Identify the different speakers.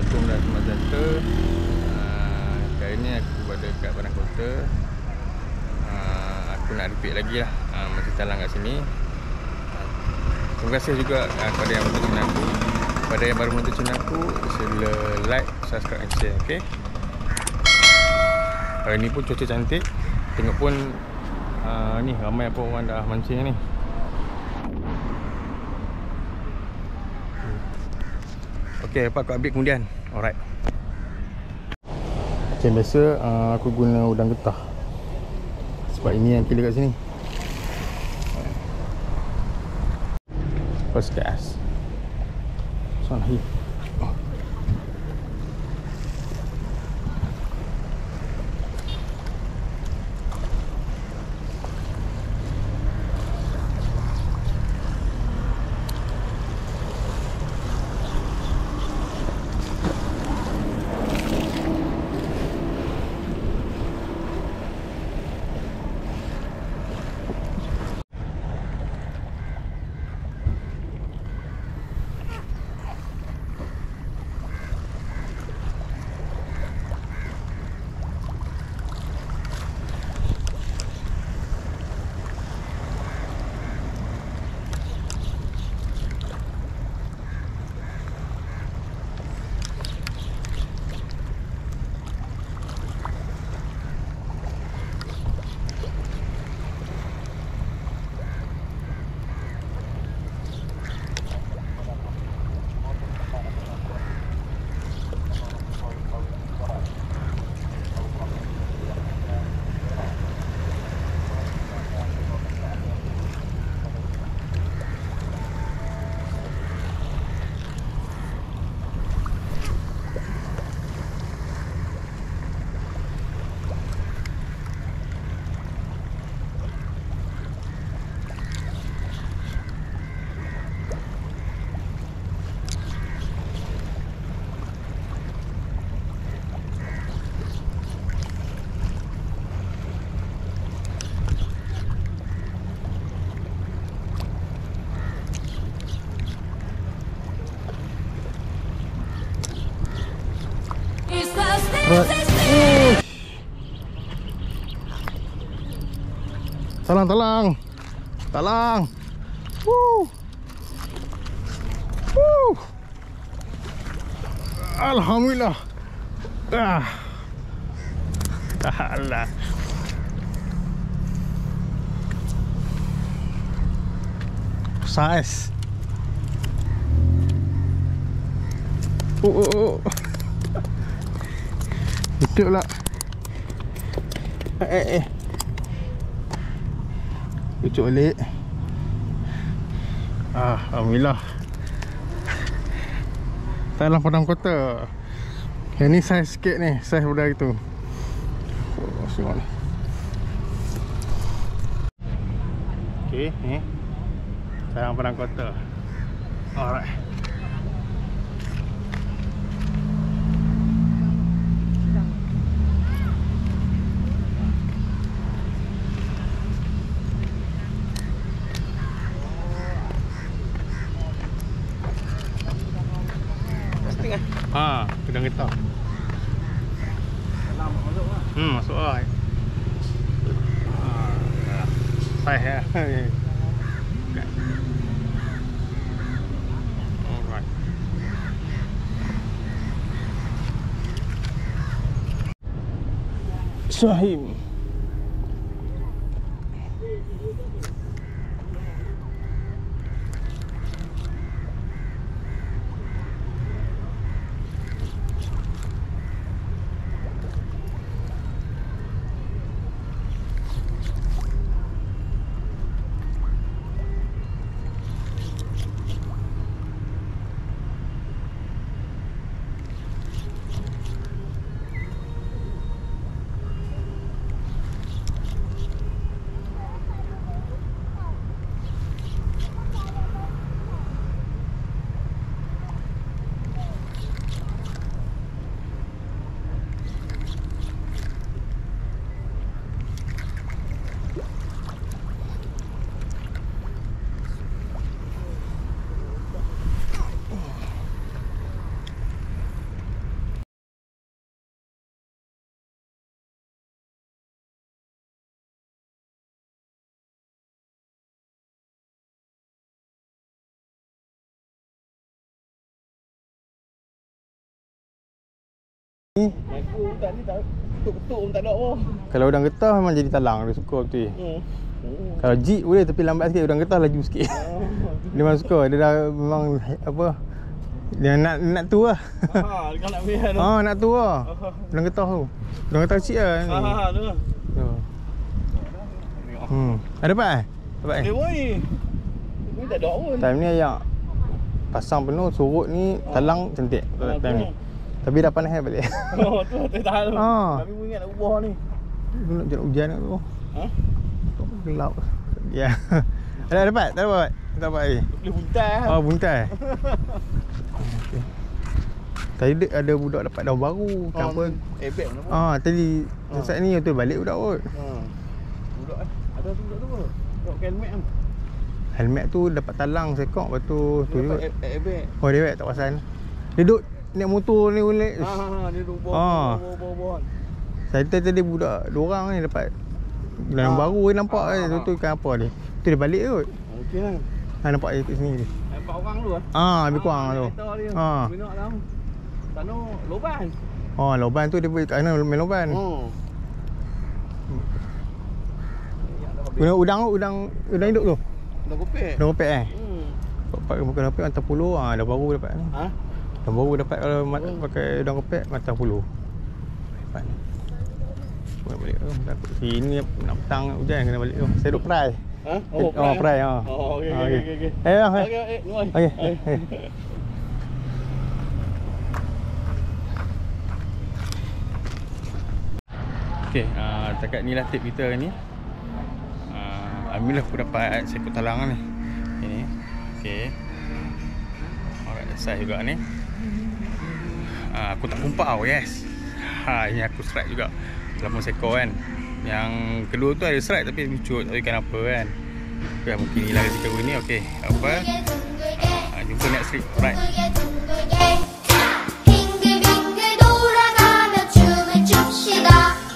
Speaker 1: Assalamualaikum dan selamat sejahtera. Kali ni aku berada kat Padang Kota. Aku nak repeat lagi lah macam talang kat sini. Terima kasih juga kepada yang menonton channel aku. Kepada yang baru menonton channel aku, sila like, subscribe dan share, okay? Hari ni pun cuaca cantik. Tengok pun ni ramai pun orang dah mancing ni. Okay, apa aku update kemudian. Alright. Macam biasa aku guna udang getah. Sebab ini yang kira kat sini. First cast. Sana hi. Talang. Woo. Alhamdulillah. Alah. Size. Betul lah. Cucuk balik. Alhamdulillah. Talang Padang Kota. Yang ni saiz sikit ni, saiz budak itu. Tengok ni. Okay, ni Talang Padang Kota. Alright. Udang getah. Dalam masuk lah. Masuk lah. Saiz ya. Alright. Syahim.
Speaker 2: Aku tak ni tak ketuk-ketuk pun tak ada apa.
Speaker 1: Kalau udang getah memang jadi talang, dia suka betul. Kalau jeep boleh tapi lambat sikit, udang getah laju sikit. Dia memang suka, dia dah memang apa, dia nak tu lah.
Speaker 2: Kau nak pergi tu.
Speaker 1: Nak tu lah. Udang getah tu. Udang getah kecil lah ni.
Speaker 2: Tu.
Speaker 1: Ada dapat eh? Dapat eh?
Speaker 2: Boy. Ni tak ada pun.
Speaker 1: Time ni ayak pasang penuh, surut ni talang cantik time ni. Tapi dah panas balik.
Speaker 2: Tu tahan tu. Kami pun ingat nak ubah ni.
Speaker 1: Nak jalan hujan tu. Gelap. Ya. Ada dapat? Tak dapat? Tak dapat lagi.
Speaker 2: Boleh buntai.
Speaker 1: Buntai. Okay. Tadi ada budak dapat daun baru. Kenapa?
Speaker 2: Bag mana?
Speaker 1: Tadi saat ni tu balik budak kot.
Speaker 2: Budak ada tu budak tu. Budak helmet tu.
Speaker 1: Helmet tu dapat talang sekok, lepas tu juga.
Speaker 2: Bag.
Speaker 1: Dia bag tak pasal. Dia duduk naik motor ni boleh.
Speaker 2: Dia duduk bawah.
Speaker 1: Saya tadi budak 2 orang ni dapat daun baru ni nampak tu ikan apa ni. Tu dia balik kot.
Speaker 2: Okey lah.
Speaker 1: Nampak dia kat sini ni.
Speaker 2: 4 orang tu ah.
Speaker 1: Lebih kurang tu.
Speaker 2: Minyak dalam. Tano loban.
Speaker 1: Loban tu dia pergi kat mana main loban. Guna udang hidup tu. Udang kopek eh. Bukan kopek mata puluh. Dah baru dapat ni. Dah baru dapat kalau pakai udang kopek mata puluh. Dapat ni. Boleh balik tu. Takut sini nak petang hujan kena balik tu. Saya duk perai. Perai. Okey. Okey. Okey, dekat ni lah tip kita hari ni. Alhamdulillah aku dapat seekor talang ni. Ini. Okey. Alright, size juga ni. Aku tak kumpau, yes. Ini aku strike juga. 8 seekor kan. Yang kedua tu ada strike tapi lucut, tapi kenapa kan. Okay, mungkin inilah rezeki aku ni. Okey, apa? Jumpa next trip. Alright.
Speaker 3: 빙글빙글 돌아가며 춤을 춥시다.